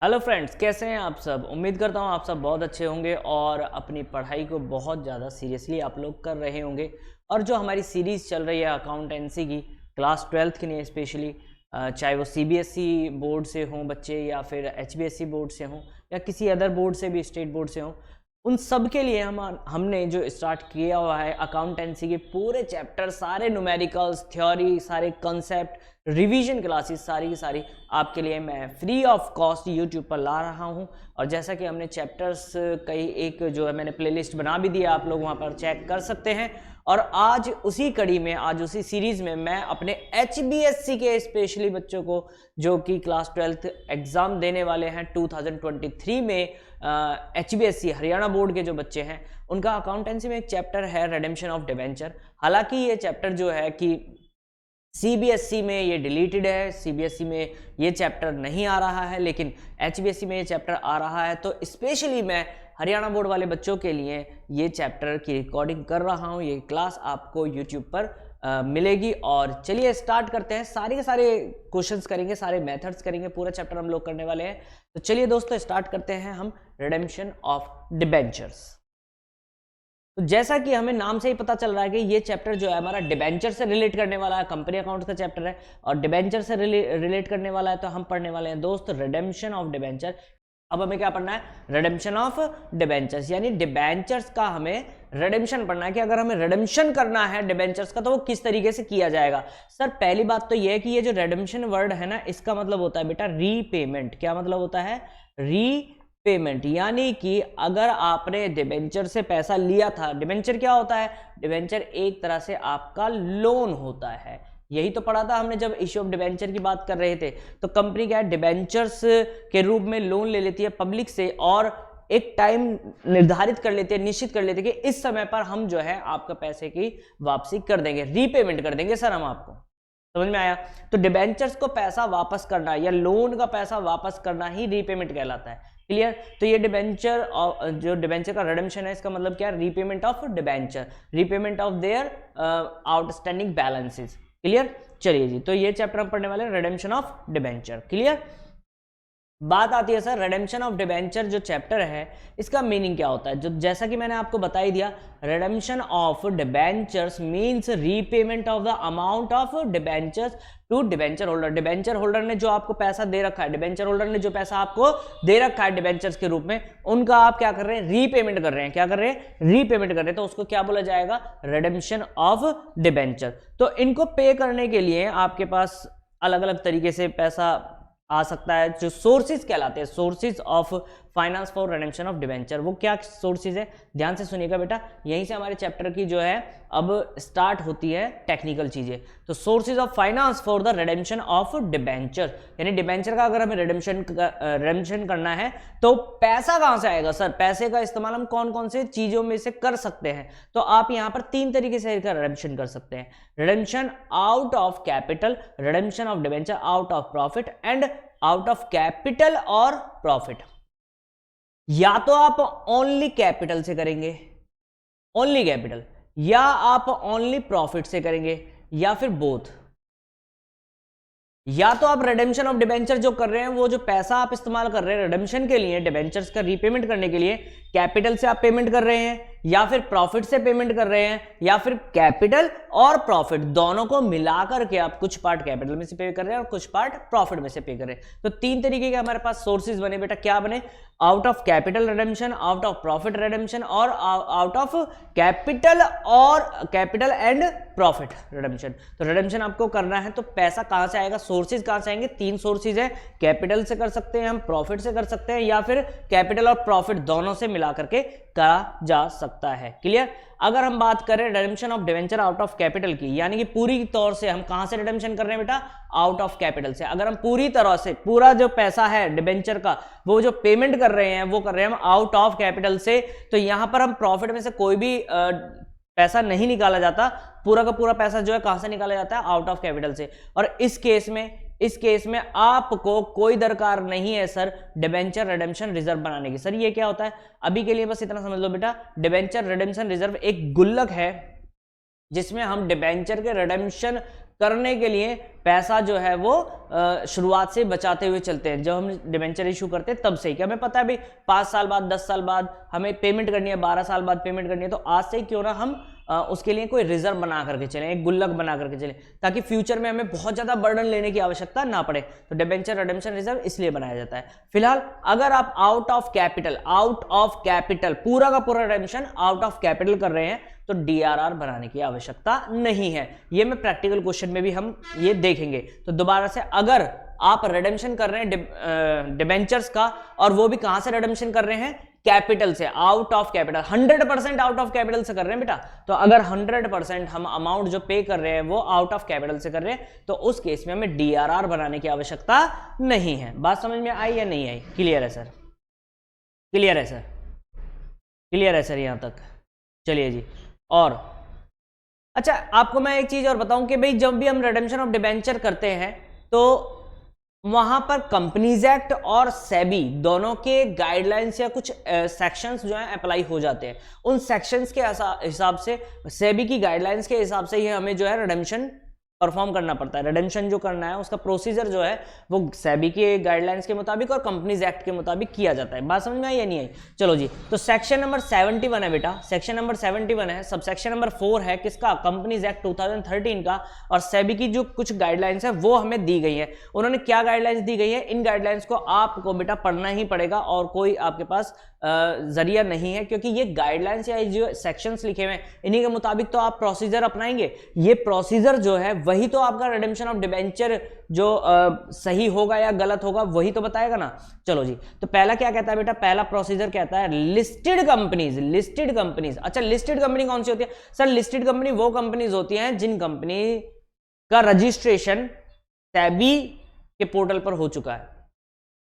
Hello friends, कैसे हैं आप सब। उम्मीद करता हूं आप सब बहुत अच्छे होंगे और अपनी पढ़ाई को बहुत ज़्यादा सीरियसली आप लोग कर रहे होंगे। और जो हमारी सीरीज़ चल रही है अकाउंटेंसी की, क्लास 12th के लिए स्पेशली, चाहे वो सीबीएसई बोर्ड से हों बच्चे या फिर एचबीएसई बोर्ड से हों या किसी अदर बोर्ड से भी, स्टेट बोर्ड से हों, उन सब के लिए हमने जो स्टार्ट किया हुआ है अकाउंटेंसी के पूरे चैप्टर, सारे न्यूमेरिकल्स, थ्योरी, सारे कॉन्सेप्ट, रिवीजन क्लासेस सारी की सारी आपके लिए मैं फ्री ऑफ कॉस्ट यूट्यूब पर ला रहा हूं। और जैसा कि हमने चैप्टर्स कई एक जो है मैंने प्लेलिस्ट बना भी दिया, आप लोग वहां पर चेक कर सकते हैं। और आज उसी कड़ी में, आज उसी सीरीज में मैं अपने एचबीएससी के स्पेशली बच्चों को जो कि क्लास 12th एग्जाम देने वाले हैं 2023 में, एचबीएससी हरियाणा बोर्ड के जो बच्चे हैं उनका अकाउंटेंसी में एक चैप्टर है रिडेम्पशन ऑफ डिबेंचर। हालांकि ये चैप्टर जो है कि सीबीएसई में ये डिलीटेड है, सीबीएसई में ये चैप्टर नहीं आ रहा है, लेकिन एचबीएसई में ये चैप्टर आ रहा है। तो स्पेशली मैं हरियाणा बोर्ड वाले बच्चों के लिए ये चैप्टर की रिकॉर्डिंग कर रहा हूँ। ये क्लास आपको यूट्यूब पर मिलेगी। और चलिए स्टार्ट करते हैं। सारे के सारे क्वेश्चंस करेंगे, सारे मेथड्स करेंगे, पूरा चैप्टर हम लोग करने वाले हैं। तो चलिए दोस्तों स्टार्ट करते हैं हम रिडेम्पशन ऑफ डिबेंचर्स। तो जैसा कि हमें नाम से ही पता चल रहा है कि ये चैप्टर जो है हमारा डिबेंचर से रिलेट करने वाला है, कंपनी अकाउंट्स का चैप्टर है और डिबेंचर से रिलेट करने वाला है। तो हम पढ़ने वाले हैं दोस्त रिडेम्पशन ऑफ डिबेंचर। अब हमें क्या पढ़ना है? रिडेम्पशन ऑफ डिबेंचर्स, यानी डिबेंचर्स का हमें रिडेम्पशन पढ़ना है कि अगर हमें रिडेम्पशन करना है डिबेंचर्स का तो वो किस तरीके से किया जाएगा। सर पहली बात तो ये है कि ये जो रिडेम्पशन वर्ड है ना, इसका मतलब होता है बेटा रीपेमेंट। क्या मतलब होता है? रीपेमेंट। यानी कि अगर आपने डिबेंचर से पैसा लिया था, डिबेंचर क्या होता है? डिबेंचर एक तरह से आपका लोन होता है। यही तो पढ़ा था हमने जब इश्यू ऑफ डिबेंचर की बात कर रहे थे। तो कंपनी क्या है, डिबेंचर्स के रूप में लोन ले लेती है पब्लिक से और एक टाइम निर्धारित कर लेते हैं, निश्चित कर लेते हैं कि इस समय पर हम जो है आपका पैसे की वापसी कर देंगे, रीपेमेंट कर देंगे सर हम आपको। समझ में आया? तो डिबेंचर्स को पैसा वापस करना या लोन का पैसा वापस करना ही रीपेमेंट कहलाता है। क्लियर? तो ये डिबेंचर और जो डिबेंचर का रिडेम्पशन है, इसका मतलब क्या है? Repayment of debenture, repayment of their outstanding balances. Clear? चलिए जी, तो ये चैप्टर हम पढ़ने वाले हैं रिडेम्पशन ऑफ डिबेंचर। क्लियर? बात आती है सर रिडेम्पशन ऑफ डिबेंचर जो चैप्टर है इसका मीनिंग क्या होता है। जो जैसा कि मैंने आपको बता ही दिया, redemption of debentures means repayment of the amount of debentures to debenture holder. Debenture holder ने जो आपको पैसा दे रखा है, डिबेंचर होल्डर ने जो पैसा आपको दे रखा है डिबेंचर्स के रूप में, उनका आप क्या कर रहे हैं? रीपेमेंट कर रहे हैं। क्या कर रहे हैं? रीपेमेंट कर रहे हैं। तो उसको क्या बोला जाएगा? Redemption of debenture. तो इनको पे करने के लिए आपके पास अलग अलग तरीके से पैसा आ सकता है, जो सोर्सेज कहलाते हैं, sources of finance for redemption of debenture. वो क्या सोर्सेज है? ध्यान से सुनिएगा बेटा, यहीं से हमारे चैप्टर की जो है अब स्टार्ट होती है टेक्निकल चीजें। तो sources of finance for the redemption of debenture, यानी डिबेंचर का अगर हमें रिडेम्पशन करना है तो पैसा कहां से आएगा? सर पैसे का इस्तेमाल हम कौन कौन से चीजों में से कर सकते हैं? तो आप यहां पर तीन तरीके से रिडेम्पशन कर सकते हैं। Redemption out of capital, redemption of debenture out of profit and out of capital और प्रॉफिट। या तो आप ओनली कैपिटल से करेंगे, ओनली कैपिटल, या आप ओनली प्रॉफिट से करेंगे, या फिर बोथ। या तो आप रिडेम्पशन ऑफ डिबेंचर जो कर रहे हैं, वो जो पैसा आप इस्तेमाल कर रहे हैं रिडेम्पशन के लिए, डिबेंचर्स का रीपेमेंट करने के लिए, कैपिटल से आप पेमेंट कर रहे हैं या फिर प्रॉफिट से पेमेंट कर रहे हैं, या फिर कैपिटल और प्रॉफिट दोनों को मिलाकर के आप कुछ पार्ट कैपिटल में से पे कर रहे हैं और कुछ पार्ट प्रॉफिट में से पे कर रहे हैं। तो तीन तरीके के हमारे पास सोर्सेज बने बेटा। क्या बने? Out of capital redemption, out of profit redemption और आउट ऑफ कैपिटल और कैपिटल एंड प्रॉफिट रिडेम्पशन। तो रिडेम्पशन आपको करना है तो पैसा कहां से आएगा? सोर्सेज कहां से आएंगे? तीन सोर्सेज है, कैपिटल से कर सकते हैं हम, प्रॉफिट से कर सकते हैं, या फिर कैपिटल और प्रॉफिट दोनों से मिला करके करा जा सकता है। क्लियर? अगर हम बात करें redemption of debenture out of capital की, यानी कि पूरी तौर से हम कहां से रिडेम्पशन कर रहे हैं बेटा? आउट ऑफ कैपिटल से। अगर हम पूरी तरह से पूरा जो पैसा है डिबेंचर का, वो जो पेमेंट कर रहे हैं वो कर रहे हैं हम आउट ऑफ कैपिटल से, तो यहां पर हम प्रॉफिट में से कोई भी पैसा नहीं निकाला जाता। पूरा का पूरा पैसा जो है कहां से निकाला जाता है? आउट ऑफ कैपिटल से। और इस केस में आपको कोई दरकार नहीं है सर डिबेंचर रिडेम्पशन रिजर्व बनाने की। सर ये क्या होता है? अभी के लिए बस इतना समझ लो बेटा, डिबेंचर रिडेम्पशन रिजर्व एक गुल्लक है जिसमें हम डिबेंचर के रिडेम्पशन करने के लिए पैसा जो है वो शुरुआत से बचाते हुए चलते हैं। जब हम डिबेंचर इशू करते हैं तब से ही, कि हमें पता है भाई 5 साल बाद 10 साल बाद हमें पेमेंट करनी है, 12 साल बाद पेमेंट करनी है, तो आज से ही क्यों ना हम उसके लिए कोई रिजर्व बना करके चलें, एक गुल्लक बना करके चलें, ताकि फ्यूचर में हमें बहुत ज्यादा बर्डन लेने की आवश्यकता ना पड़े। तो डिबेंचर रिडेम्पशन रिजर्व इसलिए बनाया जाता है। फिलहाल अगर आप आउट ऑफ कैपिटल पूरा का पूरा रिडेम्पशन आउट ऑफ कैपिटल कर रहे हैं तो डीआरआर बनाने की आवश्यकता नहीं है। ये मैं प्रैक्टिकल क्वेश्चन में भी हम ये देखेंगे। तो दोबारा से, अगर आप रिडेम्पशन कर रहे हैं डिबेंचर्स का, और वो भी कहां से रिडेम्पशन कर रहे हैं, कैपिटल से, out of capital, 100% out of capital से कर रहे हैं बेटा। तो अगर 100% हम अमाउंट जो पे कर रहे हैं वो आउट ऑफ कैपिटल से कर रहे हैं, तो उस केस में हमें डीआरआर बनाने की आवश्यकता नहीं है। बात समझ में आई या नहीं आई? क्लियर है सर? क्लियर है सर? क्लियर है सर यहां तक? चलिए जी। और अच्छा, आपको मैं एक चीज और बताऊं कि भाई जब भी हम रिडेम्पशन ऑफ डिबेंचर करते हैं तो वहां पर कंपनीज एक्ट और सेबी दोनों के गाइडलाइंस या कुछ सेक्शंस जो है अप्लाई हो जाते हैं। उन सेक्शंस के हिसाब से, सेबी की गाइडलाइंस के हिसाब से ही हमें जो है रिडेम्पशन परफॉर्म करना पड़ता है। रिडेम्पशन जो करना है उसका प्रोसीजर जो है वो सेबी के गाइडलाइंस के मुताबिक और कंपनीज एक्ट के मुताबिक किया जाता है। बात समझ में आई या नहीं आई? चलो जी। तो सेक्शन नंबर 71 है बेटा, सेक्शन नंबर 71 है। सब सेक्शन नंबर 4 है किसका? कंपनीज एक्ट 2013 का। और सेबी की जो कुछ गाइडलाइंस है वो हमें दी गई है। उन्होंने क्या गाइडलाइंस दी गई है, इन गाइडलाइंस को आपको बेटा पढ़ना ही पड़ेगा और कोई आपके पास जरिया नहीं है, क्योंकि ये गाइडलाइंस या जो सेक्शंस लिखे हुए हैं इन्हीं के मुताबिक तो आप प्रोसीजर अपनाएंगे। ये प्रोसीजर जो है वही तो आपका रिडेम्पशन ऑफ डिबेंचर जो सही होगा या गलत होगा वही तो बताएगा ना। चलो जी। तो पहला क्या कहता है बेटा? पहला प्रोसीजर कहता है लिस्टेड कंपनीज। लिस्टेड कंपनीज, अच्छा लिस्टेड कंपनी कौन सी होती है सर? लिस्टेड कंपनी वो कंपनीज होती हैं जिन कंपनी का रजिस्ट्रेशन सेबी के पोर्टल पर हो चुका है।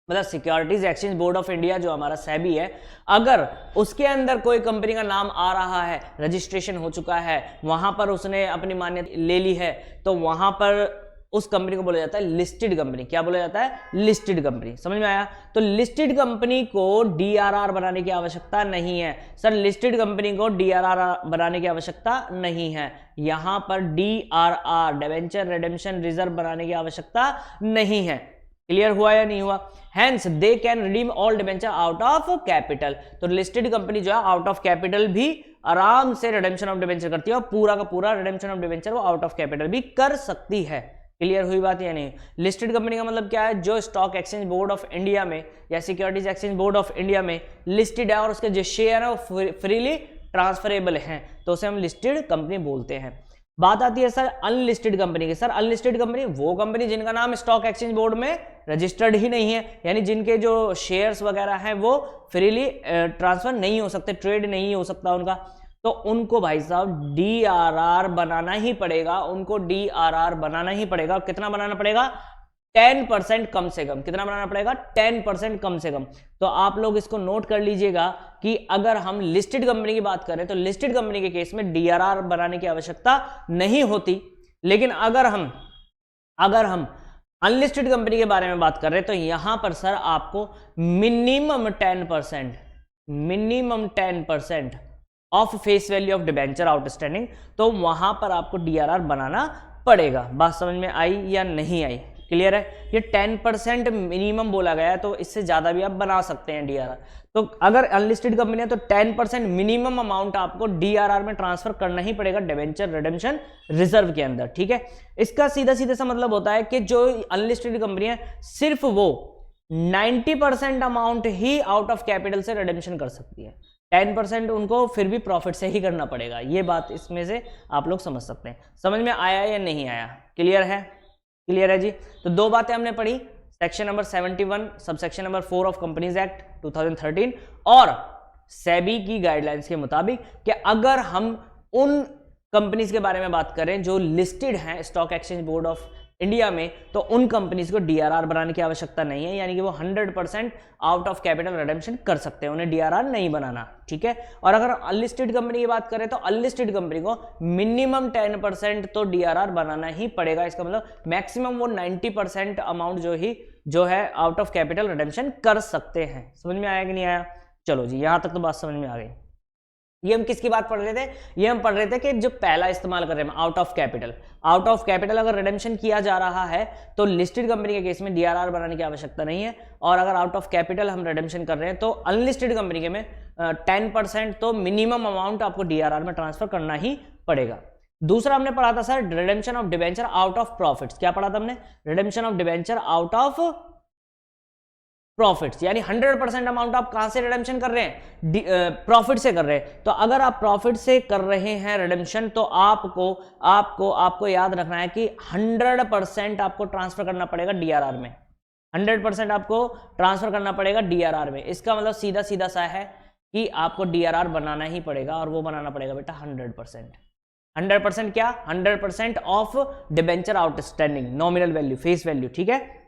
मतलब securities exchange board of India जो हमारा सेबी है, अगर उसके अंदर कोई कंपनी का नाम आ रहा है, रजिस्ट्रेशन हो चुका है, वहां पर उसने अपनी मान्यता ले ली है, तो वहां पर उस कंपनी को बोला जाता है लिस्टेड कंपनी। क्या बोला जाता है? Listed company. समझ में आया? तो लिस्टेड कंपनी को डीआरआर बनाने की आवश्यकता नहीं है सर। लिस्टेड कंपनी को डीआरआर बनाने की आवश्यकता नहीं है। यहां पर डीआरआर, डिबेंचर रिडेम्पशन रिजर्व बनाने की आवश्यकता नहीं है। क्लियर हुआ या नहीं हुआ? Hence they can redeem all debenture out of capital. तो लिस्टेड कंपनी जो है आउट ऑफ कैपिटल भी आराम से रिडेम्पशन ऑफ डिबेंचर करती है और पूरा का पूरा रिडेम्पशन ऑफ डिबेंचर वो आउट ऑफ कैपिटल भी कर सकती है। क्लियर हुई बात या नहीं? लिस्टेड कंपनी का मतलब क्या है? जो stock exchange board of India में या securities exchange board of India में लिस्टेड है और उसके जो शेयर है वो फ्रीली ट्रांसफरेबल हैं, तो उसे हम लिस्टेड कंपनी बोलते हैं। बात आती है सर अनलिस्टेड कंपनी की। सर अनलिस्टेड कंपनी वो कंपनी जिनका नाम स्टॉक एक्सचेंज बोर्ड में रजिस्टर्ड ही नहीं है, यानी जिनके जो शेयर्स वगैरह हैं वो फ्रीली ट्रांसफर नहीं हो सकते, ट्रेड नहीं हो सकता उनका, तो उनको भाई साहब डीआरआर बनाना ही पड़ेगा। उनको डीआरआर बनाना ही पड़ेगा। कितना बनाना पड़ेगा? 10% कम से कम। कितना बनाना पड़ेगा? 10% कम से कम। तो आप लोग इसको नोट कर लीजिएगा कि अगर हम लिस्टेड कंपनी की बात करें तो लिस्टेड कंपनी के केस में डीआरआर बनाने की आवश्यकता नहीं होती। लेकिन अगर हम अनलिस्टेड कंपनी के बारे में बात कर रहे हैं तो यहां पर सर आपको minimum 10% of face value of debenture outstanding, तो वहां पर आपको डीआरआर बनाना पड़ेगा। बात समझ में आई या नहीं आई? क्लियर है? ये 10% मिनिमम बोला गया है, तो इससे ज्यादा भी आप बना सकते हैं डीआरआर। तो अगर अनलिस्टेड कंपनी है तो 10% मिनिमम अमाउंट आपको डीआरआर में ट्रांसफर करना ही पड़ेगा डिबेंचर रिडेम्पशन रिजर्व के अंदर। ठीक है? इसका सीधा सीधा सा मतलब होता है कि जो अनलिस्टेड कंपनी है सिर्फ वो 90% amount he out of capital से रिडेम्पशन कर सकती है। 10% उनको फिर भी प्रॉफिट से ही करना पड़ेगा। ये बात इसमें से आप लोग समझ सकते हैं। समझ में आया या नहीं आया? क्लियर है? क्लियर है जी। तो दो बातें हमने पढ़ी, section number 71 sub section number 4 of companies act 2013 और सेबी की गाइडलाइंस के मुताबिक कि अगर हम उन कंपनीज के बारे में बात करें जो लिस्टेड हैं stock exchange board of India में, तो उन कंपनीज को डीआरआर बनाने की आवश्यकता नहीं है, यानी कि वो 100% आउट ऑफ कैपिटल रिडेम्पशन कर सकते हैं, उन्हें डीआरआर नहीं बनाना। ठीक है? और अगर अनलिस्टेड कंपनी की बात करें तो अनलिस्टेड कंपनी को मिनिमम 10% तो डीआरआर बनाना ही पड़ेगा। इसका मतलब मैक्सिमम वो 90% अमाउंट जो है आउट ऑफ कैपिटल रिडेम्पशन कर सकते हैं। समझ में आया कि नहीं आया? चलो जी, यहां तक तो बात समझ में आ गई। ये हम किसकी बात पढ़ रहे थे, ये हम पढ़ रहे थे कि जो पहला इस्तेमाल कर रहे हैं out of capital, out of capital अगर रिडेम्पशन किया जा रहा है तो लिस्टेड कंपनी के केस में डीआरआर बनाने की आवश्यकता नहीं है, और अगर आउट ऑफ कैपिटल हम रिडेम्पशन कर रहे हैं तो अनलिस्टेड कंपनी के में 10% तो मिनिमम अमाउंट आपको डीआरआर में ट्रांसफर करना ही पड़ेगा। दूसरा हमने पढ़ा था sir redemption of debenture out of profits. क्या पढ़ा था हमने, redemption of debenture out of profits, यानी 100% अमाउंट आप कहां से रिडेम्पशन कर रहे हैं, प्रॉफिट से कर रहे हैं। तो अगर आप प्रॉफिट से कर रहे हैं रिडेम्पशन तो आपको याद रखना है कि 100% आपको ट्रांसफर करना पड़ेगा डीआरआर में, 100% आपको ट्रांसफर करना पड़ेगा डीआरआर में। इसका मतलब सीधा सीधा सा है कि आपको डीआरआर बनाना ही पड़ेगा, और वो बनाना पड़ेगा बेटा 100%। 100% क्या, 100% of debenture outstanding nominal value, face value, ठीक है।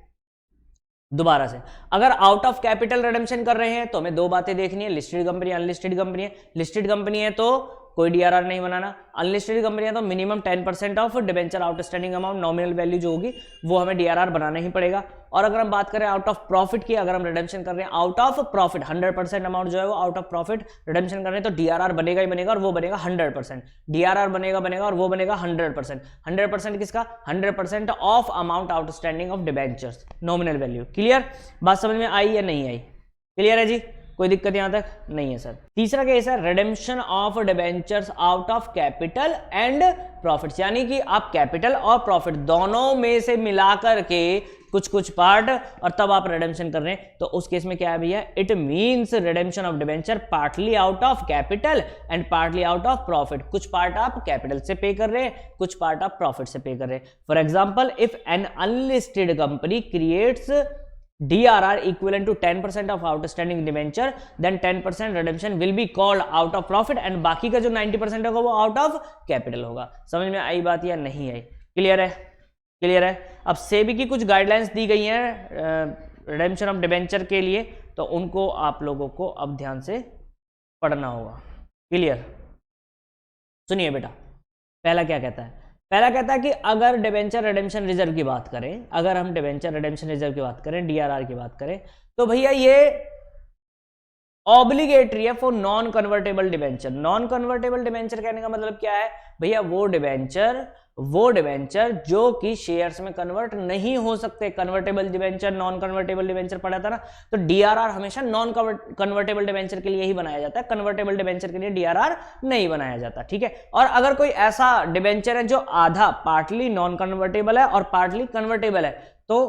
दोबारा से, अगर आउट ऑफ कैपिटल रिडेम्पशन कर रहे हैं तो हमें दो बातें देखनी है, लिस्टेड कंपनी अनलिस्टेड कंपनी है। लिस्टेड कंपनी है तो कोई डीआरआर नहीं बनाना, अनलिस्टेड कंपनी है तो minimum 10% of debenture outstanding amount nominal value जो होगी वो हमें डीआरआर बनाना ही पड़ेगा। और अगर हम बात करें आउट ऑफ प्रॉफिट की, अगर हम रिडेम्पशन कर रहे हैं आउट ऑफ प्रॉफिट 100% अमाउंट जो है वो आउट ऑफ प्रॉफिट रिडेम्पशन कर रहे हैं तो डीआरआर बनेगा ही बनेगा, और वो बनेगा 100%। डीआरआर बनेगा और वो बनेगा 100%। 100% किसका, 100% of amount outstanding of debentures nominal value. Clear, बात समझ में आई या नहीं आई? क्लियर है जी, कोई दिक्कत यहां तक नहीं है सर। तीसरा केस है redemption of debentures out of capital and profits, यानी कि आप कैपिटल और प्रॉफिट दोनों में से मिलाकर के कुछ पार्ट और तब आप रिडेम्पशन कर रहे हैं, तो उस केस में क्या है भैया, it means redemption of debenture partly out of capital and partly out of profit. कुछ पार्ट आप कैपिटल से पे कर रहे हैं, कुछ पार्ट आप प्रॉफिट से पे कर रहे हैं। For example, if an unlisted company creates DRR equivalent to 10% of outstanding debenture, then 10% redemption will be called out of profit and बाकी का जो 90% होगा वो out of capital होगा। समझ में आई बात या नहीं आई? क्लियर है, क्लियर है। अब सेबी की कुछ गाइडलाइंस दी गई हैं रिडेम्पशन ऑफ डिबेंचर के लिए, तो उनको आप लोगों को अब ध्यान से पढ़ना होगा। क्लियर, सुनिए बेटा, पहला क्या कहता है, पहला कहता है कि अगर डिबेंचर रिडेम्पशन रिजर्व की बात करें, अगर हम डिबेंचर रिडेम्पशन रिजर्व की बात करें, डीआरआर की बात करें, तो भैया ये ऑब्लिगेटरी है for non convertible debenture. Non convertible debenture कहने का मतलब क्या है भैया, वो डिबेंचर जो कि शेयर्स में कन्वर्ट नहीं हो सकते। Convertible debenture, non convertible debenture पढ़ा था ना, तो डीआरआर हमेशा नॉन कन्वर्टेबल डिबेंचर के लिए ही बनाया जाता है, कन्वर्टेबल डिबेंचर के लिए डीआरआर नहीं बनाया जाता, ठीक है। और अगर कोई ऐसा डिबेंचर है जो आधा पार्टली नॉन कन्वर्टेबल है और पार्टली कन्वर्टेबल है, तो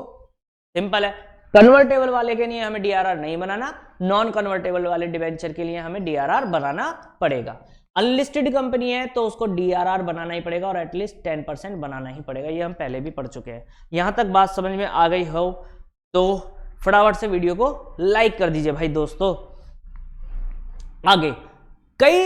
सिंपल है, कन्वर्टेबल वाले के लिए हमें डीआरआर नहीं बनाना, नॉन कन्वर्टेबल वाले डिबेंचर के लिए हमें डीआरआर बनाना पड़ेगा। अनलिस्टेड कंपनी है तो उसको डीआरआर बनाना ही पड़ेगा और एटलीस्ट 10% बनाना ही पड़ेगा, ये हम पहले भी पढ़ चुके हैं। यहां तक बात समझ में आ गई हो तो फटाफट से वीडियो को लाइक कर दीजिए भाई दोस्तों। आगे कई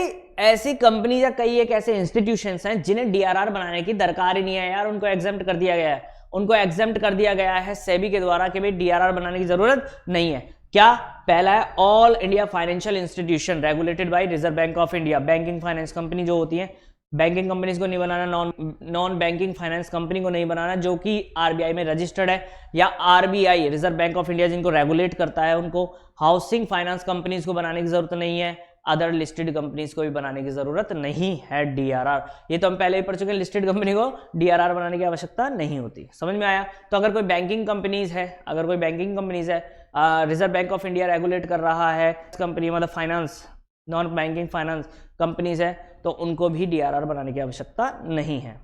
ऐसी कंपनी या कई एक ऐसे इंस्टीट्यूशंस हैं जिन्हें डीआरआर बनाने की दरकार ही नहीं है यार, उनको एग्जेम्प्ट कर दिया गया है, उनको एग्जेम्प्ट कर दिया गया है सेबी के द्वारा कि भाई डीआरआर बनाने की जरूरत नहीं है। क्या, पहला है all India financial institution regulated by reserve bank of India. Banking finance company जो होती है, बैंकिंग कंपनीज को नहीं बनाना, नॉन बैंकिंग फाइनेंस कंपनी को नहीं बनाना जो कि आरबीआई में रजिस्टर्ड है, या RBI reserve bank of India जिनको रेगुलेट करता है उनको। हाउसिंग फाइनेंस कंपनीज को बनाने की जरूरत नहीं है, अदर लिस्टेड कंपनीज को भी बनाने की जरूरत नहीं है डीआरआर। ये तो हम पहले ही पढ़ चुके हैं, लिस्टेड कंपनी को डीआरआर बनाने की आवश्यकता नहीं होती। समझ में आया? तो अगर कोई बैंकिंग कंपनीज है, अगर कोई बैंकिंग कंपनीज है, reserve bank of India regulate कर रहा है कंपनी, मतलब finance, non banking finance companies है, तो उनको भी डीआरआर बनाने की आवश्यकता नहीं है।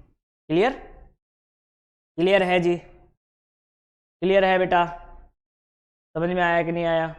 क्लियर, क्लियर है जी, क्लियर है बेटा, समझ में आया कि नहीं आया?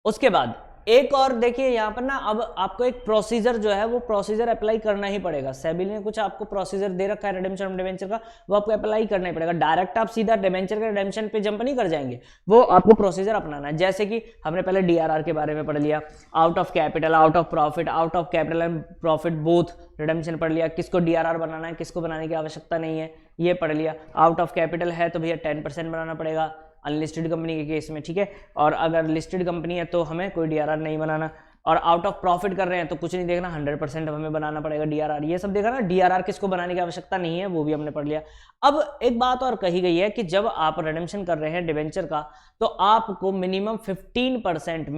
उसके बाद एक और देखिए यहाँ पर ना, अब आपको एक प्रोसीजर जो है वो प्रोसीजर अप्लाई करना ही पड़ेगा। सेबी ने कुछ आपको प्रोसीजर दे रखा है रिडेम्पशन ऑफ डिबेंचर का, वो आपको अप्लाई करना ही पड़ेगा। डायरेक्ट आप सीधा डिबेंचर के रिडेम्पशन पे जंप नहीं कर जाएंगे, वो आपको प्रोसीजर अपनाना है। जैसे कि हमने पहले डीआरआर के बारे में पढ़ लिया, out of capital, out of profit, out of capital and profit both redemption पढ़ लिया, किसको डीआरआर बनाना है, किसको बनाने की आवश्यकता नहीं है, ये पढ़ लिया। आउट ऑफ कैपिटल है तो भैया 10% बनाना पड़ेगा अनलिस्टेड कंपनी के केस में, ठीक है। और अगर लिस्टेड कंपनी है तो हमें कोई डीआरआर नहीं बनाना। और आउट ऑफ प्रॉफिट कर रहे हैं तो कुछ नहीं देखना, 100% हमें बनाना पड़ेगा डीआरआर। ये सब देखा ना, डीआरआर किसको बनाने की आवश्यकता नहीं है, वो भी हमने पढ़ लिया। अब एक बात और कही गई है कि जब आप रिडेम्पशन कर रहे हैं डिबेंचर का तो आपको मिनिमम 15%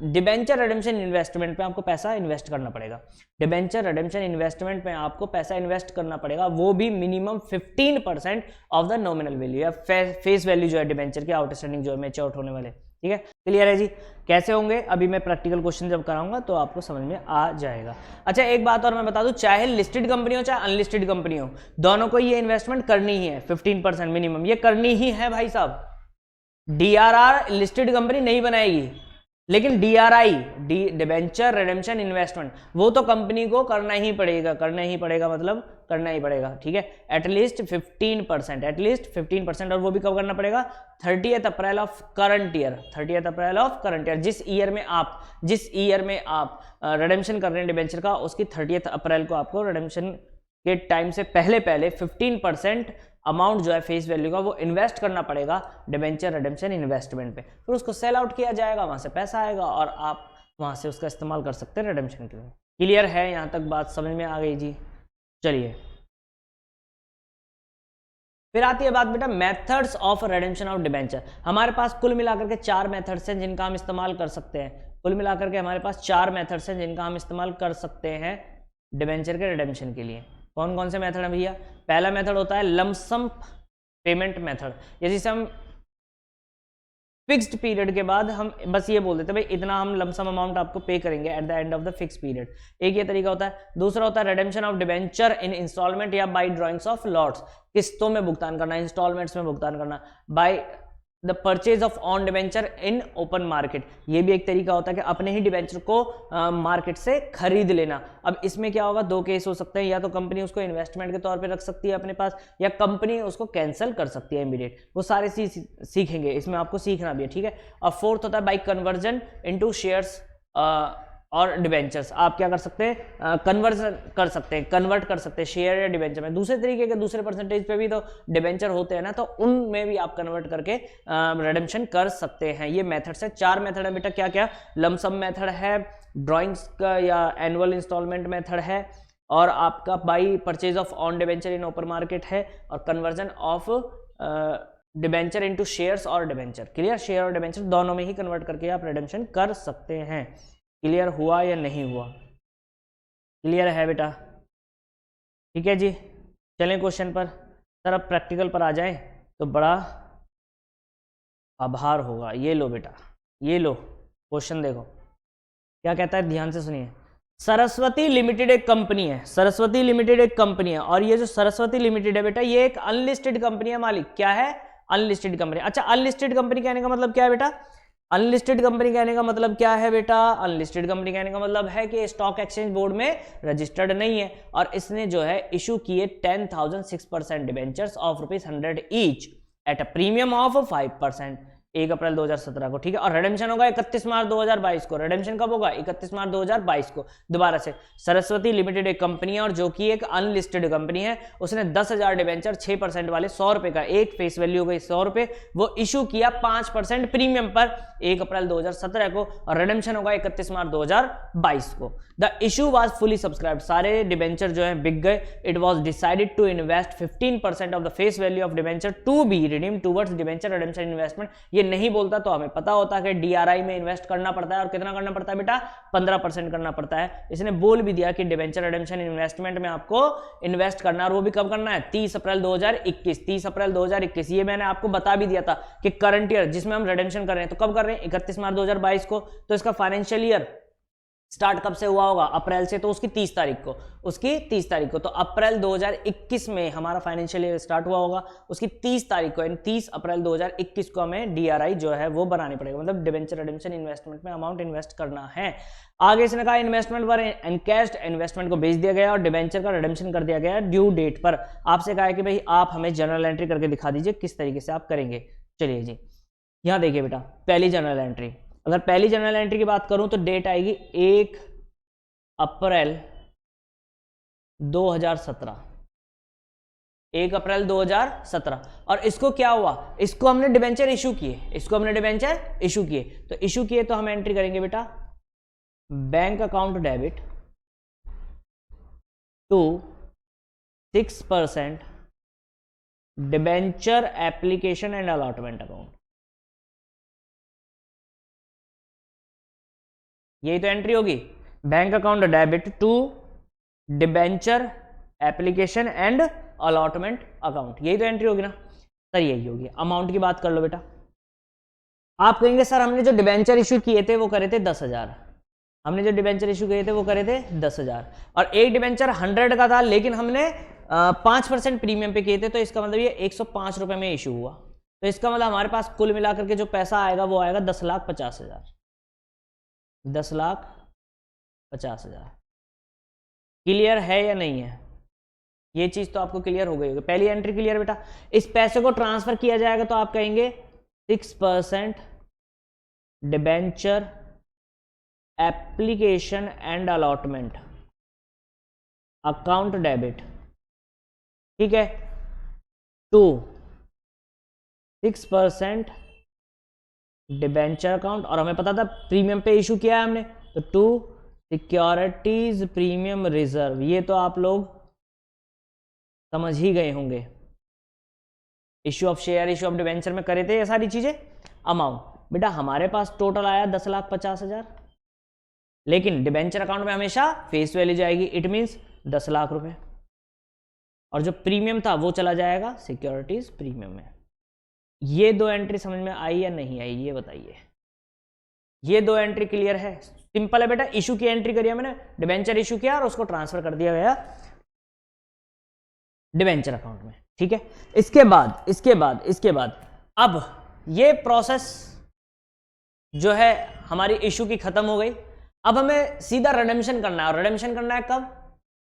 डिबेंचर रिडेम्पशन इन्वेस्टमेंट पे आपको पैसा इन्वेस्ट करना पड़ेगा। डिबेंचर रिडेम्पशन इन्वेस्टमेंट पे आपको पैसा इन्वेस्ट करना पड़ेगा, वो भी minimum 15% of the nominal value या फेस वैल्यू जो है डिबेंचर के आउटस्टैंडिंग जो है मैच्योर होने वाले। ठीक है, क्लियर है जी। कैसे होंगे अभी मैं प्रैक्टिकल क्वेश्चन जब कराऊंगा तो आपको समझ में आ जाएगा। अच्छा एक बात और मैं बता दूं, चाहे लिस्टेड कंपनी हो चाहे अनलिस्टेड कंपनी हो, दोनों को ये इन्वेस्टमेंट करनी ही है, 15% मिनिमम ये करनी ही है भाई साहब। डीआरआर लिस्टेड कंपनी नहीं बनाएगी, लेकिन डीआरआई डिबेंचर रिडेम्पशन इन्वेस्टमेंट वो तो कंपनी को करना ही पड़ेगा, करना ही पड़ेगा मतलब करना ही पड़ेगा। ठीक है, एटलीस्ट 15%, और वो भी कब करना पड़ेगा, 30th April of current year, 30th April of current year. जिस ईयर में आप रिडेम्पशन कर रहे हैं डिबेंचर का, उसकी 30th अप्रैल को आपको रिडेम्पशन के टाइम से पहले 15% अमाउंट जो है फेस वैल्यू का वो इन्वेस्ट करना पड़ेगा डिबेंचर रिडेम्पशन इन्वेस्टमेंट पे। फिर उसको सेल आउट किया जाएगा, वहां से पैसा आएगा और आप वहां से उसका इस्तेमाल कर सकते हैं रिडेम्पशन के लिए। क्लियर है, यहां तक बात समझ में आ गई जी। चलिए फिर आती है बात बेटा methods of redemption of debenture. हमारे पास कुल मिलाकर के 4 मेथड्स हैं जिनका हम इस्तेमाल कर सकते हैं। कुल मिलाकर के हमारे पास 4 मेथड्स हैं जिनका हम इस्तेमाल कर सकते हैं डिबेंचर के रिडेम्पशन के लिए। कौन कौन से मेथड है भैया? पहला मेथड होता है लमसम पेमेंट मेथड। जैसे हम फिक्स्ड पीरियड के बाद हम बस ये बोल देते हैं भाई इतना हम लमसम अमाउंट आपको पे करेंगे at the end of the fix period. एक ये तरीका होता है। दूसरा होता है redemption of debenture in instalment या बाय ड्रॉइंग्स ऑफ लॉट्स, किस्तों में भुगतान करना, इंस्टॉलमेंट्स में भुगतान करना, by the purchase of on debenture in open market. ये भी एक तरीका होता है कि अपने ही डिबेंचर को मार्केट से खरीद लेना। अब इसमें क्या होगा, 2 केस हो सकते हैं, या तो कंपनी उसको इन्वेस्टमेंट के तौर पे रख सकती है अपने पास, या कंपनी उसको कैंसिल कर सकती है इमीडिएट। वो सारे सीखेंगे, इसमें आपको सीखना भी है। ठीक है, और फोर्थ होता है बाई कन्वर्जन इनटू शेयर्स और डिबेंचर्स। आप क्या कर सकते हैं, कन्वर्जन कर सकते हैं, कन्वर्ट कर सकते हैं शेयर या डिबेंचर में। दूसरे तरीके के दूसरे परसेंटेज पे भी तो डिबेंचर होते हैं ना, तो उनमें भी आप कन्वर्ट करके रिडेम्पशन कर सकते हैं। ये मेथड्स है, 4 मेथड है बेटा। क्या क्या? लमसम मेथड है, ड्रॉइंग्स का या एनुअल इंस्टॉलमेंट मेथड है, और आपका by purchase of on debenture in open market है, और conversion of debenture into shares और डिबेंचर। क्लियर, शेयर और डिबेंचर दोनों में ही कन्वर्ट करके आप रिडेम्पशन कर सकते हैं। क्लियर हुआ या नहीं हुआ? क्लियर है बेटा? ठीक है जी, चलें क्वेश्चन पर। सर अब प्रैक्टिकल पर आ जाएं तो बड़ा आभार होगा। ये लो बेटा, ये लो क्वेश्चन देखो क्या कहता है, ध्यान से सुनिए। सरस्वती लिमिटेड एक कंपनी है, सरस्वती लिमिटेड एक कंपनी है, और ये जो सरस्वती लिमिटेड है बेटा ये एक अनलिस्टेड कंपनी है। मालिक क्या है? Unlisted company. अच्छा, अनलिस्टेड कंपनी कहने का मतलब क्या है बेटा? अनलिस्टेड कंपनी कहने का मतलब क्या है बेटा? अनलिस्टेड कंपनी कहने का मतलब है कि स्टॉक एक्सचेंज बोर्ड में रजिस्टर्ड नहीं है, और इसने जो है इशू किए 10,006% debentures of ₹100 each at a premium of 5%, 1 अप्रैल 2017 को। ठीक है, और रिडेम्पशन होगा 31 मार्च 2022 को। रिडेम्पशन कब होगा? 31 मार्च 2022 को। दोबारा से, सरस्वती लिमिटेड एक कंपनी है और जो कि एक अनलिस्टेड कंपनी है। उसने 10,000 डिबेंचर 6% वाले 100 रुपए का, एक फेस वैल्यू हो गई 100 रुपए, वो इशू किया 5% प्रीमियम पर 1 अप्रैल 2017 को, और रिडेम्पशन होगा 31 मार्च 2022 को। The issue was fully subscribed, सारे डिबेंचर जो है बिक गए। It was decided to invest 15% of the face value of debenture to be redeemed towards debenture redemption investment. ये नहीं बोलता तो हमें पता होता कि डीआरआई में इन्वेस्ट करना पड़ता है, और कितना करना पड़ता है बेटा? 15% करना पड़ता है। इसने बोल भी दिया कि डिबेंचर रिडेम्पशन इन्वेस्टमेंट में आपको इन्वेस्ट करना है, और वो भी कब करना है? 30 अप्रैल 2021। 30 अप्रैल 2021 ये मैंने आपको बता भी दिया था कि करंट ईयर जिसमें हम रिडेम्पशन कर रहे हैं, तो कब कर रहे हैं? 31 मार्च 2022 को। तो इसका फाइनेंशियल ईयर स्टार्ट कब से हुआ होगा? अप्रैल से, तो उसकी 30 तारीख को, उसकी 30 तारीख को। तो अप्रैल 2021 में हमारा फाइनेंशियल ईयर स्टार्ट हुआ होगा, उसकी 30 तारीख को, यानी 30 अप्रैल 2021 को हमें डीआरआई जो है वो बनानी पड़ेगा, मतलब डिबेंचर रिडेम्पशन इन्वेस्टमेंट में अमाउंट इन्वेस्ट करना है। आगे इसने कहा इन्वेस्टमेंट पर एनकैश्ड इन्वेस्टमेंट को बेच दिया गया और डिबेंचर का रिडेम्पशन कर दिया गया ड्यू डेट पर। आपसे कहा है कि भाई आप हमें जनरल एंट्री करके दिखा दीजिए किस तरीके से आप करेंगे। चलिए जी, यहां देखिए बेटा, पहली जनरल एंट्री, अगर पहली जनरल एंट्री की बात करूं तो डेट आएगी 1 अप्रैल 2017। 1 अप्रैल 2017। और इसको क्या हुआ, इसको हमने डिबेंचर इशू किए, इसको हमने डिबेंचर इशू किए, तो इशू किए तो हम एंट्री करेंगे बेटा bank account debit to 6% debenture application and allotment account. यही तो एंट्री होगी, bank account debit to debenture application and allotment account, यही तो एंट्री होगी ना सर, यही होगी। अमाउंट की बात कर लो बेटा, आप कहेंगे सर हमने जो डिबेंचर इशू किए थे वो करे थे 10,000, हमने जो डिबेंचर इशू किए थे वो करे थे 10,000, और एक डिबेंचर 100 का था लेकिन हमने 5% प्रीमियम पे किए थे, तो इसका मतलब ये 105 रुपए में इशू हुआ, तो इसका मतलब हमारे पास कुल मिलाकर के जो पैसा आएगा वो आएगा 10,50,000, 10,50,000। क्लियर है या नहीं है, ये चीज तो आपको क्लियर हो गई होगी। पहली एंट्री क्लियर बेटा, इस पैसे को ट्रांसफर किया जाएगा तो आप कहेंगे 6% debenture application and allotment account debit, ठीक है, टू 6% डिबेंचर अकाउंट, और हमें पता था प्रीमियम पे इशू किया है हमने, तो टू सिक्योरिटीज प्रीमियम रिजर्व, ये तो आप लोग समझ ही गए होंगे, issue of share, issue of debenture में करे थे ये सारी चीजें। अमाउंट बेटा हमारे पास टोटल आया 10,50,000, लेकिन डिबेंचर अकाउंट में हमेशा फेस वैल्यू जाएगी, इट मींस 10 लाख रुपए, और जो प्रीमियम था वो चला जाएगा सिक्योरिटीज प्रीमियम में। ये दो एंट्री समझ में आई या नहीं आई, ये बताइए। ये दो एंट्री क्लियर है, सिंपल है बेटा, इशू की एंट्री करिए मैंने, डिबेंचर इशू किया और उसको ट्रांसफर कर दिया गया डिबेंचर अकाउंट में, ठीक है। इसके बाद अब ये प्रोसेस जो है हमारी इशू की खत्म हो गई, अब हमें सीधा रिडेम्पशन करना है, और रिडेम्पशन करना है कब,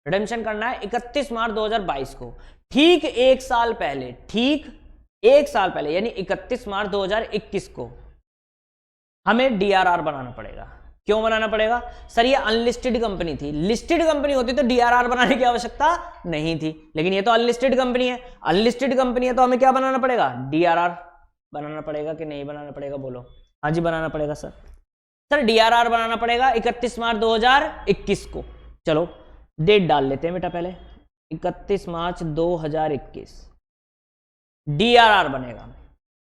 रिडेम्पशन करना है 31 मार्च 2022 को, ठीक एक साल पहले, यानी 31 मार्च 2021 को हमें डीआरआर बनाना पड़ेगा। क्यों बनाना पड़ेगा सर, ये अनलिस्टेड कंपनी थी, लिस्टेड कंपनी होती तो डीआरआर बनाने की आवश्यकता नहीं थी, लेकिन ये तो अनलिस्टेड कंपनी है, अनलिस्टेड कंपनी है तो हमें क्या बनाना पड़ेगा, डीआरआर बनाना पड़ेगा कि नहीं बनाना पड़ेगा, बोलो। हाँ जी बनाना पड़ेगा सर डीआरआर बनाना पड़ेगा 31 मार्च 2021 को। चलो डेट डाल लेते हैं बेटा, पहले 31 मार्च 2021 डीआरआर बनेगा।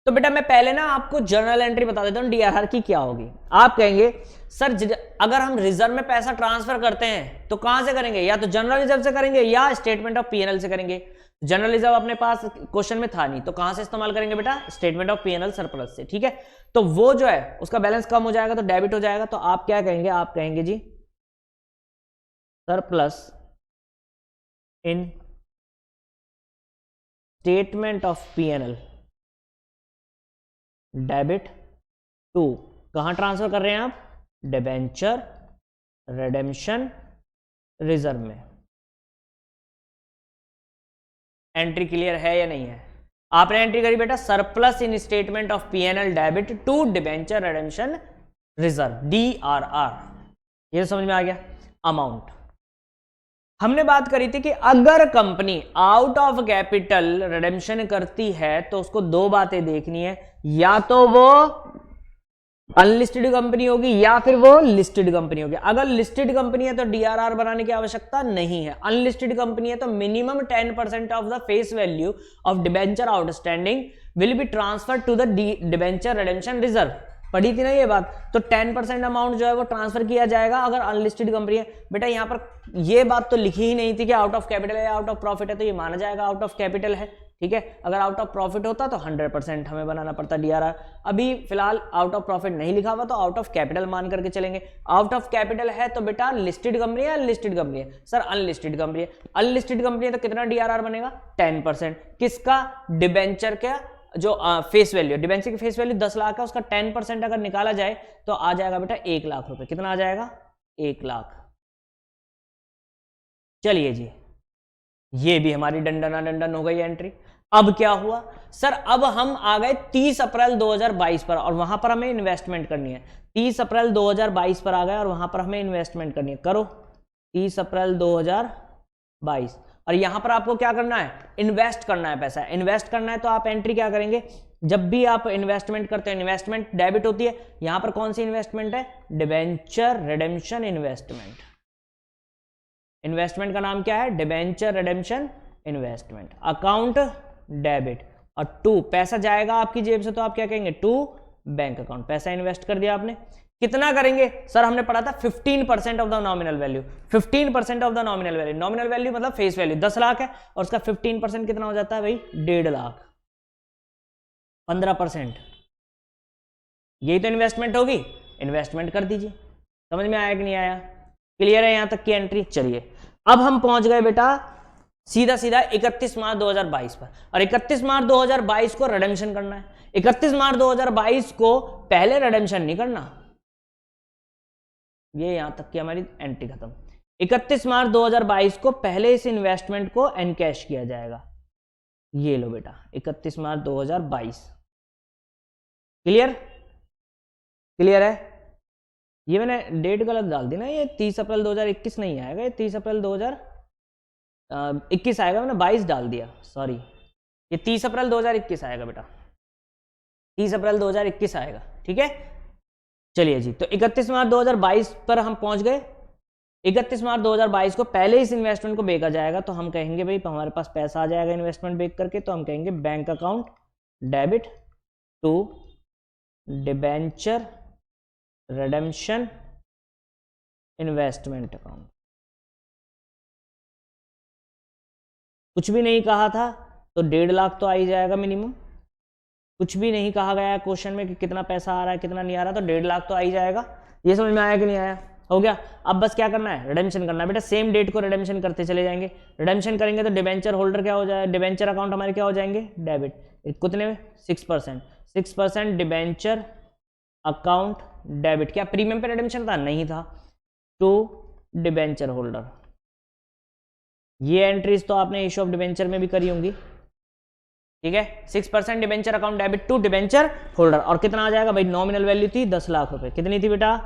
तो बेटा मैं पहले ना आपको जर्नल एंट्री बता देता हूं डीआरआर की क्या होगी। आप कहेंगे सर अगर हम रिजर्व में पैसा ट्रांसफर करते हैं तो कहां से करेंगे, या तो जनरल रिजर्व से करेंगे या स्टेटमेंट ऑफ पीएनएल से करेंगे। जनरल रिजर्व अपने पास क्वेश्चन में था नहीं, तो कहां से इस्तेमाल करेंगे बेटा, स्टेटमेंट ऑफ पीएनएल सरप्लस से, ठीक है। तो वो जो है उसका बैलेंस कम हो जाएगा तो डेबिट हो जाएगा, तो आप क्या कहेंगे, आप कहेंगे जी surplus in statement of PNL debit to, कहां ट्रांसफर कर रहे हैं आप, डिबेंचर रिडेम्पशन रिजर्व में। एंट्री क्लियर है या नहीं है, आपने एंट्री करी बेटा surplus in statement of PNL debit to debenture redemption reserve, DRR, ये समझ में आ गया। अमाउंट हमने बात करी थी कि अगर company out of capital redemption करती है तो उसको दो बातें देखनी है, या तो वो अनलिस्टेड कंपनी होगी या फिर वो लिस्टेड कंपनी होगी। अगर लिस्टेड कंपनी है तो डीआरआर बनाने की आवश्यकता नहीं है, अनलिस्टेड कंपनी है तो minimum 10% of the face value of debenture outstanding will be transfer to the debenture redemption reserve. पढ़ी थी ना ये बात, तो 10% अमाउंट जो है वो ट्रांसफर किया जाएगा अगर अनलिस्टेड कंपनी है। बेटा यहाँ पर ये बात तो लिखी ही नहीं थी कि आउट ऑफ कैपिटल है या आउट ऑफ प्रॉफिट है, तो ये माना जाएगा आउट ऑफ कैपिटल है, ठीक है। अगर आउट ऑफ प्रॉफिट होता तो 100% हमें बनाना पड़ता डीआरआर। अभी फिलहाल आउट ऑफ प्रॉफिट नहीं लिखा हुआ तो आउट ऑफ कैपिटल मान करके चलेंगे। आउट ऑफ कैपिटल है तो बेटा लिस्टेड कंपनी है, अनलिस्टेड कंपनी है, सर अनलिस्टेड कंपनी है। अनलिस्टेड कंपनी है तो कितना डीआरआर बनेगा, 10%। किसका, डिबेंचर का जो फेस वैल्यू, डिबेंचर की फेस वैल्यू 10 लाख है, उसका 10% अगर निकाला जाए तो आ जाएगा बेटा 1 लाख रुपए। कितना आ जाएगा, 1 लाख। चलिए जी, ये भी हमारी डंडना डंडन हो गई एंट्री। अब क्या हुआ सर, अब हम आ गए 30 अप्रैल 2022 पर, और वहां पर हमें इन्वेस्टमेंट करनी है। 30 अप्रैल 2022 पर आ गए और वहां पर हमें इन्वेस्टमेंट करनी है। करो 30 अप्रैल 2022, और यहां पर आपको क्या करना है, इन्वेस्ट करना है पैसा। इन्वेस्ट करना है तो आप एंट्री क्या करेंगे, जब भी आप इन्वेस्टमेंट करते हैं, इन्वेस्टमेंट डेबिट होती है। यहां पर कौन सी इन्वेस्टमेंट है, डिबेंचर रिडेम्पशन इन्वेस्टमेंट। इन्वेस्टमेंट का नाम क्या है, debenture redemption investment. Account debit और टू, पैसा जाएगा आपकी जेब से तो आप क्या कहेंगे, टू बैंक अकाउंट। पैसा इन्वेस्ट कर दिया आपने, कितना करेंगे सर, हमने पढ़ा था 15% of the nominal value. 15% of the nominal value, nominal value मतलब फेस वैल्यू 10 लाख है और उसका 15% कितना हो जाता है भाई, 1.5 लाख। 15%, यही तो इन्वेस्टमेंट होगी, इन्वेस्टमेंट कर दीजिए। समझ में आया कि नहीं आया, क्लियर है यहां तक की एंट्री। चलिए अब हम पहुंच गए बेटा सीधा सीधा 31 मार्च 2022 पर, और 31 मार्च 2022 को रिडेम्पशन करना है। 31 मार्च 2022 को पहले रिडेम्पशन नहीं करना, ये यहां तक की हमारी एंट्री खत्म। 31 मार्च 2022 को पहले इस इन्वेस्टमेंट को एनकैश किया जाएगा। ये लो बेटा 31 मार्च 2022, क्लियर, क्लियर है। ये मैंने डेट गलत डाल दी ना, ये 30 अप्रैल 2021 नहीं आएगा, ये 30 अप्रैल 2021 आएगा, मैंने 22 डाल दिया, सॉरी, ये 30 अप्रैल 2021 आएगा बेटा, 30 अप्रैल 2021 आएगा, ठीक है। चलिए जी, तो 31 मार्च 2022 पर हम पहुंच गए। 31 मार्च 2022 को पहले इस इन्वेस्टमेंट को बेचा जाएगा, तो हम कहेंगे भाई हमारे पास पैसा आ जाएगा इन्वेस्टमेंट बेच करके, तो हम कहेंगे bank account debit to debenture redemption investment account. कुछ भी नहीं कहा था तो 1.5 लाख तो आ ही जाएगा मिनिमम। कुछ भी नहीं कहा गया है क्वेश्चन में कि कितना पैसा आ रहा है कितना नहीं आ रहा, तो 1.5 लाख तो आ ही जाएगा। ये समझ में आया कि नहीं आया, हो गया। अब बस क्या करना है, रिडेम्पशन करना है बेटा। सेम डेट को रिडेम्पशन करते चले जाएंगे। रिडेम्पशन करेंगे तो डिबेंचर होल्डर क्या हो जाए, डिबेंचर अकाउंट हमारे क्या हो जाएंगे, डेबिट। कितने में, 6%। 6% डिबेंचर अकाउंट डेबिट। क्या प्रीमियम पे रिडेम्पशन था, नहीं था, टू डिबेंचर होल्डर। ये एंट्रीज तो आपने इशू ऑफ डिबेंचर में भी करी होंगी, ठीक है। 6% debenture account debit to debenture holder. और कितना आ जाएगा भाई, नॉमिनल वैल्यू थी 10 लाख रुपए। कितनी थी बेटा,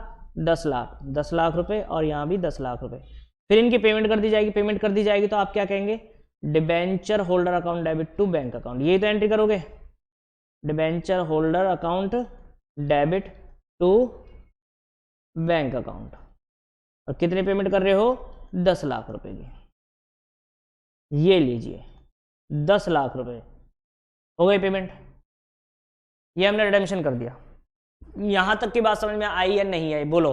10 लाख। 10 लाख रुपए और यहाँ भी 10 लाख रुपए। फिर इनकी पेमेंट कर दी जाएगी। पेमेंट कर दी जाएगी तो आप क्या कहेंगे, debenture holder account debit to bank account. यही तो एंट्री करोगे, debenture holder account debit to bank account. और कितनी पेमेंट कर रहे हो, 10 लाख रुपए की। ये लीजिए 10 लाख रुपए हो गई पेमेंट। ये हमने रिडेम्पशन कर दिया। यहां तक की बात समझ में आई या नहीं आई, बोलो,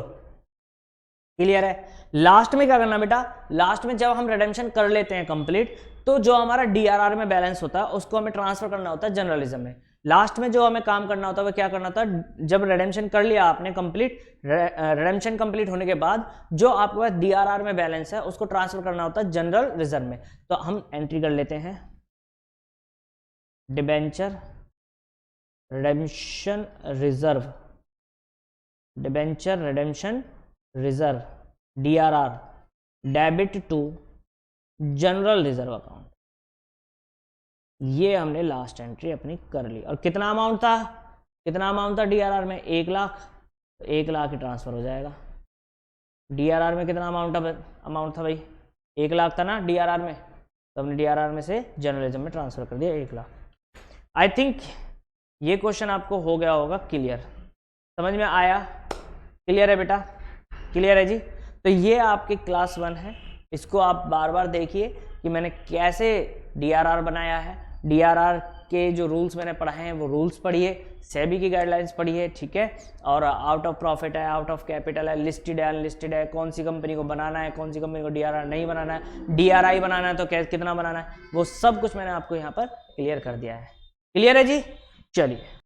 क्लियर है। लास्ट में क्या करना बेटा, लास्ट में जब हम रिडेम्पशन कर लेते हैं कंप्लीट, तो जो हमारा डीआरआर में बैलेंस होता है उसको हमें ट्रांसफर करना होता है जर्नलिज्म में। लास्ट में जो हमें काम करना होता है वो क्या करना होता है, जब रिडेम्पशन कर लिया आपने कंप्लीट, रिडेम्पशन कंप्लीट होने के बाद जो आपके पास डीआरआर में बैलेंस है उसको ट्रांसफर करना होता है जनरल रिजर्व में। तो हम एंट्री कर लेते हैं, debenture redemption reserve, debenture redemption reserve DRR debit to general reserve account. ये हमने लास्ट एंट्री अपनी कर ली। और कितना अमाउंट था, कितना अमाउंट था डीआरआर में, 1 लाख। तो 1 लाख ही ट्रांसफर हो जाएगा। डीआरआर में कितना अमाउंट था भाई, 1 लाख था ना डीआरआर में, तो हमने डीआरआर में से जर्नलिज्म में ट्रांसफर कर दिया 1 लाख। आई थिंक ये क्वेश्चन आपको हो गया होगा क्लियर, समझ में आया, क्लियर है बेटा, क्लियर है जी। तो ये आपकी क्लास 1 है, इसको आप बार बार देखिए कि मैंने कैसे डीआरआर बनाया है। डीआरआर के जो रूल्स मैंने पढ़ाए हैं वो रूल्स पढ़िए, सेबी की गाइडलाइंस पढ़िए, ठीक है। और आउट ऑफ प्रॉफिट है, आउट ऑफ कैपिटल है, लिस्टेड है, अनलिस्टेड है, कौन सी कंपनी को बनाना है, कौन सी कंपनी को डीआरआर नहीं बनाना है, डीआरआई बनाना है तो कितना बनाना है, वो सब कुछ मैंने आपको यहाँ पर क्लियर कर दिया है। क्लियर है जी, चलिए।